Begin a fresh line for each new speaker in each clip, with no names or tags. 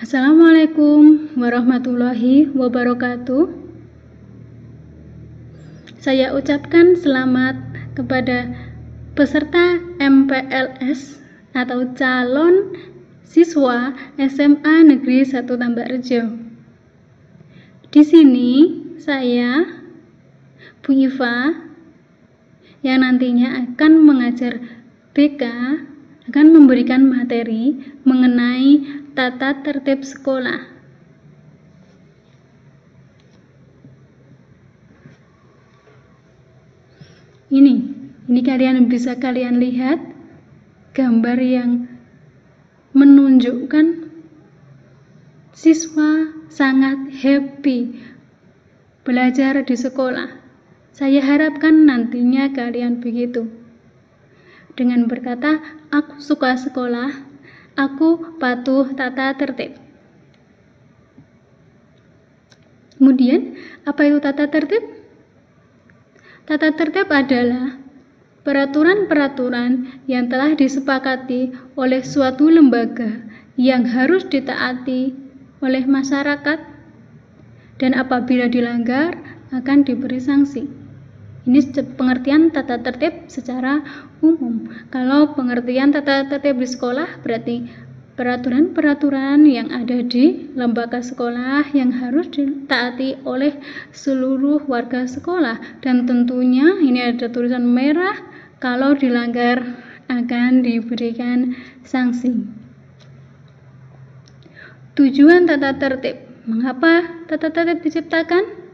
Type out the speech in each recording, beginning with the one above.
Assalamualaikum warahmatullahi wabarakatuh. Saya ucapkan selamat kepada peserta MPLS atau calon siswa SMA Negeri 1 Tambak Rejo. Di sini saya, Bu Iva, yang nantinya akan mengajar BK, akan memberikan materi mengenai tata tertib sekolah. Ini bisa kalian lihat gambar yang menunjukkan siswa sangat happy belajar di sekolah. Saya harapkan nantinya kalian begitu. Dengan berkata, aku suka sekolah, aku patuh tata tertib. Kemudian, apa itu tata tertib? Tata tertib adalah peraturan-peraturan yang telah disepakati oleh suatu lembaga yang harus ditaati oleh masyarakat, dan apabila dilanggar akan diberi sanksi. Ini pengertian tata tertib secara umum. Kalau pengertian tata tertib di sekolah berarti peraturan-peraturan yang ada di lembaga sekolah yang harus ditaati oleh seluruh warga sekolah, dan tentunya ini ada tulisan merah, kalau dilanggar akan diberikan sanksi. Tujuan tata tertib. Mengapa tata tertib diciptakan?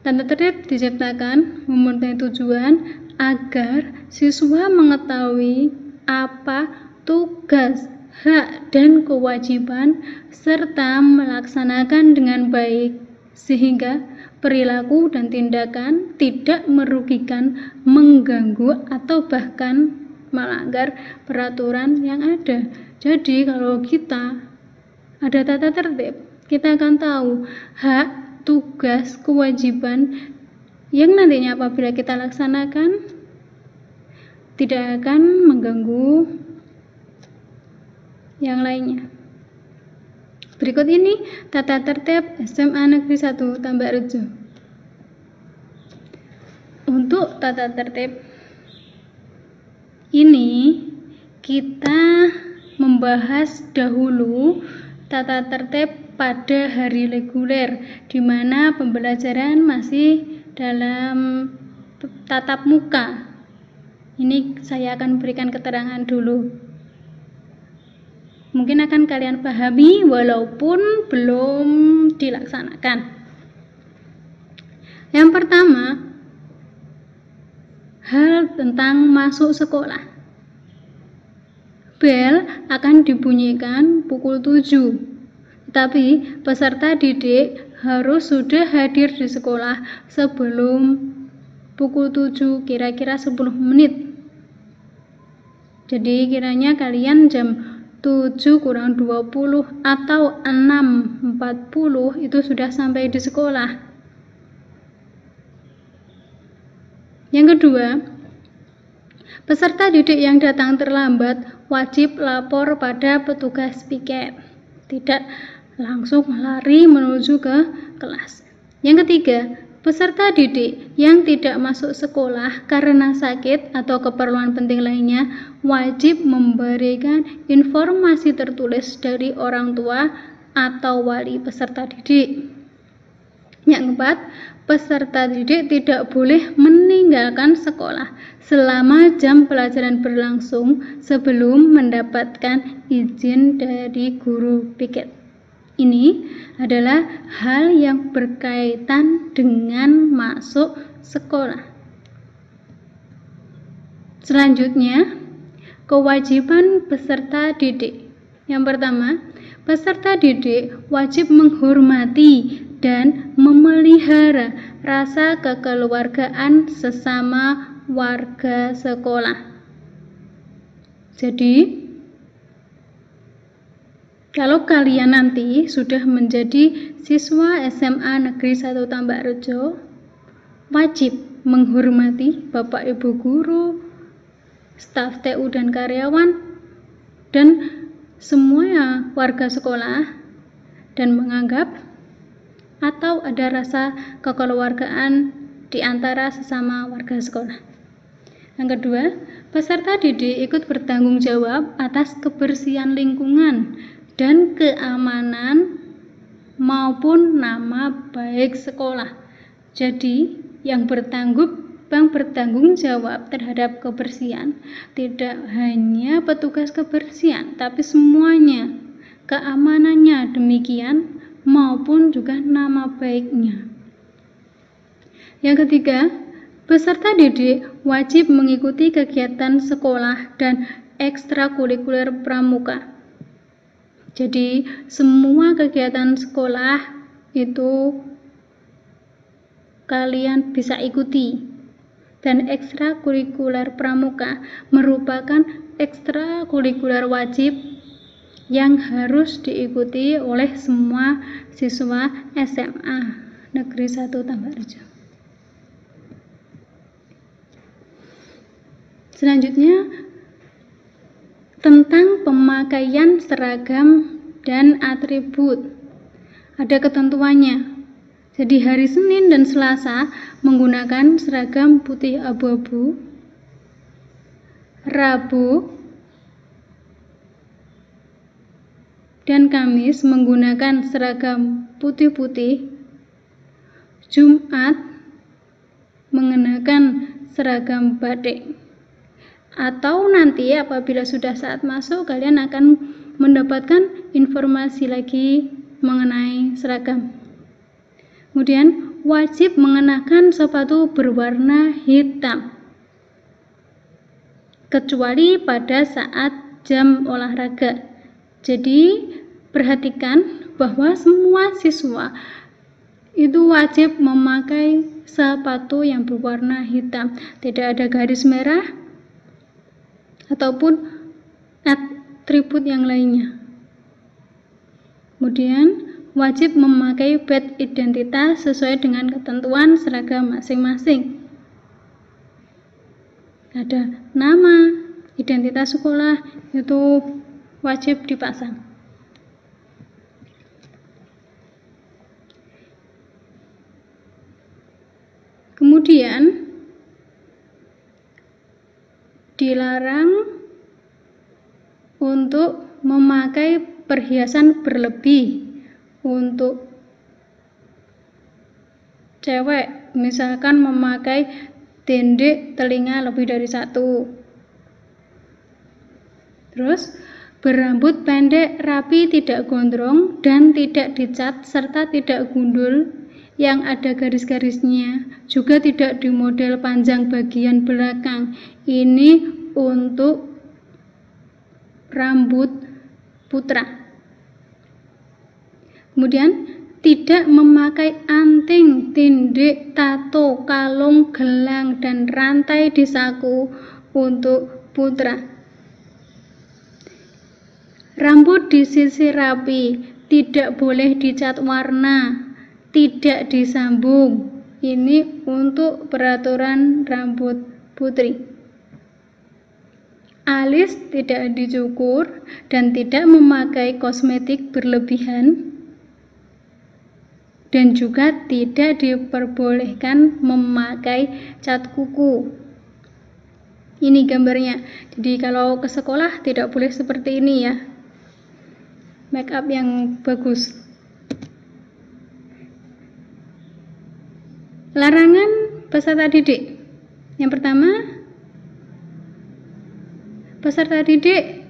Tata tertib diciptakan mempunyai tujuan agar siswa mengetahui apa tugas, hak, dan kewajiban serta melaksanakan dengan baik sehingga perilaku dan tindakan tidak merugikan, mengganggu, atau bahkan melanggar peraturan yang ada. Jadi kalau kita ada tata tertib, kita akan tahu hak, tugas, kewajiban yang nantinya apabila kita laksanakan tidak akan mengganggu yang lainnya. Berikut ini tata tertib SMA Negeri 1 Tambak Rejo. Untuk tata tertib ini kita membahas dahulu tata tertib pada hari reguler, di mana pembelajaran masih dalam tatap muka. Ini saya akan berikan keterangan dulu. Mungkin akan kalian pahami walaupun belum dilaksanakan. Yang pertama, hal tentang masuk sekolah. Bel akan dibunyikan pukul 7. Tapi peserta didik harus sudah hadir di sekolah sebelum pukul 7, kira-kira 10 menit. Jadi kiranya kalian jam 7 kurang 20 atau 6.40 itu sudah sampai di sekolah. Yang kedua, peserta didik yang datang terlambat wajib lapor pada petugas piket, tidak langsung lari menuju ke kelas. Yang ketiga, peserta didik yang tidak masuk sekolah karena sakit atau keperluan penting lainnya wajib memberikan informasi tertulis dari orang tua atau wali peserta didik. Yang keempat, peserta didik tidak boleh meninggalkan sekolah selama jam pelajaran berlangsung sebelum mendapatkan izin dari guru piket. Ini adalah hal yang berkaitan dengan masuk sekolah. Selanjutnya, kewajiban peserta didik. Yang pertama, peserta didik wajib menghormati dan memelihara rasa kekeluargaan sesama warga sekolah. Jadi, kalau kalian nanti sudah menjadi siswa SMA Negeri 1 Tambak Rejo, wajib menghormati Bapak Ibu guru, staf TU dan karyawan, dan semua warga sekolah dan menganggap atau ada rasa kekeluargaan di antara sesama warga sekolah. Yang kedua, peserta didik ikut bertanggung jawab atas kebersihan lingkungan dan keamanan maupun nama baik sekolah. Jadi, yang bertanggung jawab terhadap kebersihan tidak hanya petugas kebersihan, tapi semuanya, keamanannya demikian maupun juga nama baiknya. Yang ketiga, peserta didik wajib mengikuti kegiatan sekolah dan ekstrakurikuler pramuka. Jadi, semua kegiatan sekolah itu kalian bisa ikuti. Dan ekstrakurikuler pramuka merupakan ekstrakurikuler wajib yang harus diikuti oleh semua siswa SMA Negeri 1 Tambak Rejo. Selanjutnya, tentang pemakaian seragam dan atribut. Ada ketentuannya. Jadi hari Senin dan Selasa menggunakan seragam putih abu-abu. Rabu dan Kamis menggunakan seragam putih-putih. Jumat mengenakan seragam batik. Atau nanti apabila sudah saat masuk, kalian akan mendapatkan informasi lagi mengenai seragam. Kemudian wajib mengenakan sepatu berwarna hitam kecuali pada saat jam olahraga. Jadi perhatikan bahwa semua siswa itu wajib memakai sepatu yang berwarna hitam, tidak ada garis merah ataupun atribut yang lainnya. Kemudian wajib memakai badge identitas sesuai dengan ketentuan seragam masing-masing. Ada nama, identitas sekolah, itu wajib dipasang. Kemudian dilarang untuk memakai perhiasan berlebih. Untuk cewek, misalkan memakai tindih telinga lebih dari 1. Terus, berambut pendek, rapi, tidak gondrong, dan tidak dicat, serta tidak gundul yang ada garis-garisnya, juga tidak dimodel panjang bagian belakang. Ini untuk rambut putra. Kemudian tidak memakai anting, tindih, tato, kalung, gelang, dan rantai di saku untuk putra. Rambut disisir rapi, tidak boleh dicat warna, tidak disambung. Ini untuk peraturan rambut putri. Alis tidak dicukur dan tidak memakai kosmetik berlebihan. Dan juga tidak diperbolehkan memakai cat kuku. Ini gambarnya. Jadi kalau ke sekolah tidak boleh seperti ini ya. Make up yang bagus. Larangan peserta didik. Yang pertama, peserta didik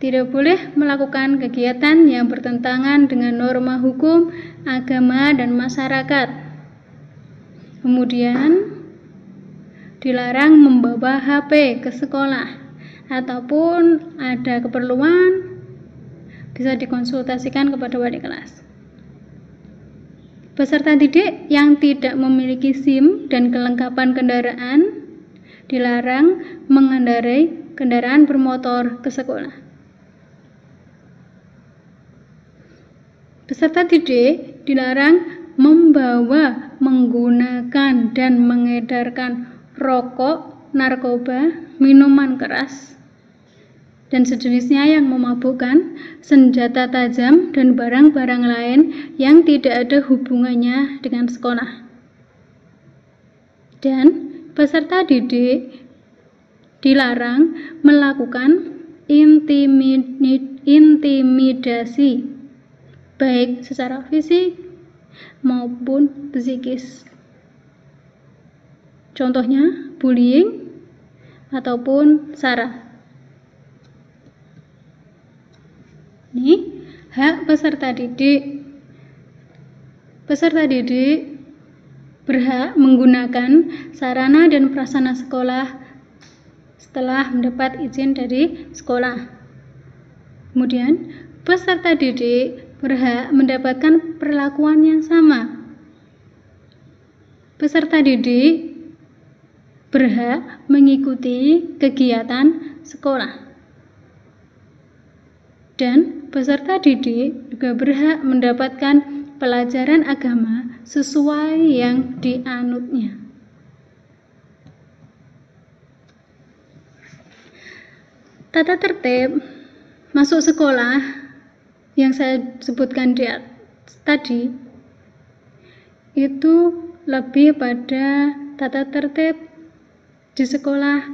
tidak boleh melakukan kegiatan yang bertentangan dengan norma hukum, agama, dan masyarakat. Kemudian, dilarang membawa HP ke sekolah, ataupun ada keperluan, bisa dikonsultasikan kepada wali kelas. Peserta didik yang tidak memiliki SIM dan kelengkapan kendaraan, dilarang mengendarai kendaraan bermotor ke sekolah. Peserta didik dilarang membawa, menggunakan, dan mengedarkan rokok, narkoba, minuman keras, dan sejenisnya yang memabukkan, senjata tajam, dan barang-barang lain yang tidak ada hubungannya dengan sekolah. Dan peserta didik dilarang melakukan intimidasi, baik secara fisik maupun psikis. Contohnya bullying ataupun sara. Ini hak peserta didik. Peserta didik berhak menggunakan sarana dan prasarana sekolah setelah mendapat izin dari sekolah. Kemudian, peserta didik berhak mendapatkan perlakuan yang sama. Peserta didik berhak mengikuti kegiatan sekolah. Dan peserta didik juga berhak mendapatkan pelajaran agama sesuai yang dianutnya. Tata tertib masuk sekolah yang saya sebutkan tadi itu lebih pada tata tertib di sekolah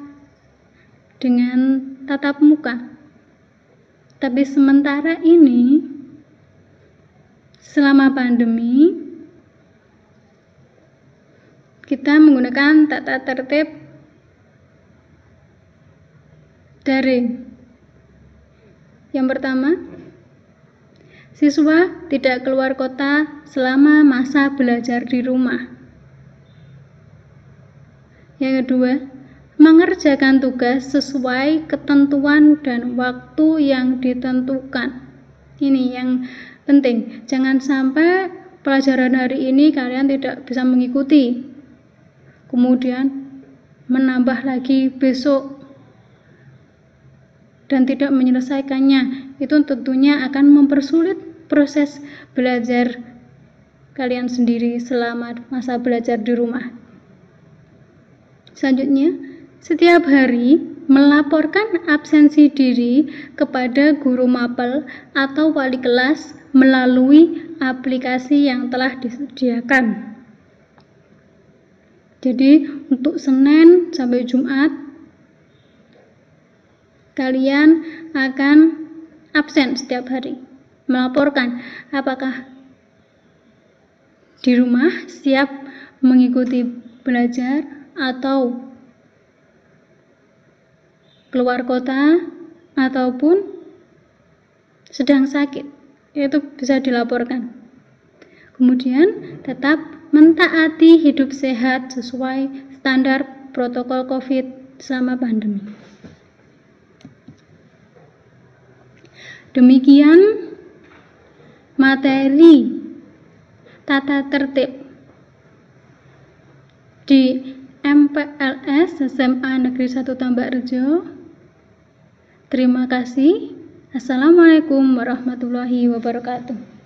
dengan tatap muka. Tapi sementara ini, selama pandemi, kita menggunakan tata tertib daring. Yang pertama, siswa tidak keluar kota selama masa belajar di rumah. Yang kedua, mengerjakan tugas sesuai ketentuan dan waktu yang ditentukan. Ini yang penting. Jangan sampai pelajaran hari ini kalian tidak bisa mengikuti, kemudian menambah lagi besok dan tidak menyelesaikannya. Itu tentunya akan mempersulit proses belajar kalian sendiri selama masa belajar di rumah. Selanjutnya, setiap hari melaporkan absensi diri kepada guru mapel atau wali kelas melalui aplikasi yang telah disediakan. Jadi, untuk Senin sampai Jumat kalian akan absen setiap hari, melaporkan apakah di rumah siap mengikuti belajar atau keluar kota ataupun sedang sakit. Itu bisa dilaporkan. Kemudian tetap mentaati hidup sehat sesuai standar protokol COVID selama pandemi. Demikian materi tata tertib di MPLS SMA Negeri 1 Tambak Rejo. Terima kasih. Assalamualaikum warahmatullahi wabarakatuh.